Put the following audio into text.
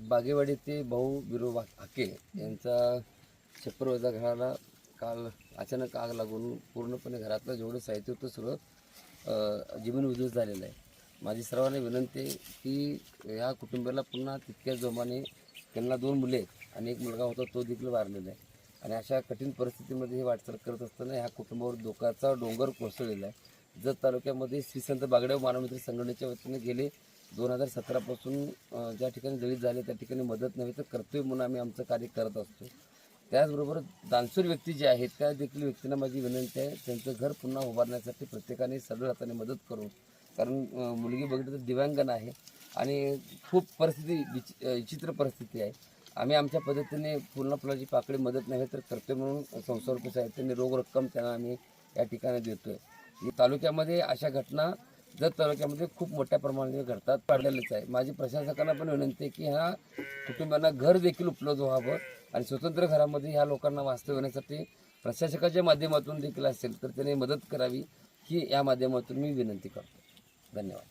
बागेवाडी ते भाऊ बिरोबा हाके यांचा छप्परवजा घराला काल अचानक आग लागून पूर्णपणे घरातलं जेवढं साहित्य होतं सगळं जीवन उद्ध्वस्त झालेलं आहे. माझी सर्वांना विनंती आहे की या कुटुंबाला पुन्हा तितक्याच जोमाने, त्यांना 2 मुले आहेत आणि एक मुलगा होता तो देखील वारलेला आहे. आणि अशा कठीण परिस्थितीमध्ये हे वाटचाल करत असताना ह्या कुटुंबावर धोक्याचा डोंगर कोसळलेला आहे. जत तालुक्यामध्ये श्री संत बागडेव मानवमित्र संघटनेच्या वतीने गेले 2017 पासून ज्या ठिकाणी दलित झाले त्या ठिकाणी मदत नव्हे तर कर्तव्य म्हणून आम्ही आमचं कार्य करत असतो. त्याचबरोबर दानशूर व्यक्ती जे आहेत त्या देखील व्यक्तींना माझी विनंती आहे, त्यांचं घर पुन्हा उभारण्यासाठी प्रत्येकाने सरळ हाताने मदत करू. कारण मुलगी बघितलं तर दिव्यांगन आहे आणि खूप परिस्थिती विचित्र परिस्थिती आहे. आम्ही आमच्या पद्धतीने पूर्ण फुलाची पाकळी मदत नव्हे तर कर्तव्य म्हणून संसार रुपये साहित्याने रोख रक्कम त्यांना आम्ही या ठिकाणी देतोय. तालुक्यामध्ये अशा घटना जत तालुक्यामध्ये खूप मोठ्या प्रमाणात घडतात, पडलेलेच आहे. माझी प्रशासकांना पण विनंती आहे की ह्या कुटुंबांना घर देखील उपलब्ध व्हावं आणि स्वतंत्र घरामध्ये ह्या लोकांना वास्तव्य होण्यासाठी प्रशासकाच्या माध्यमातून देखील असेल तर त्यांनी मदत करावी ही या माध्यमातून मी विनंती करतो. धन्यवाद.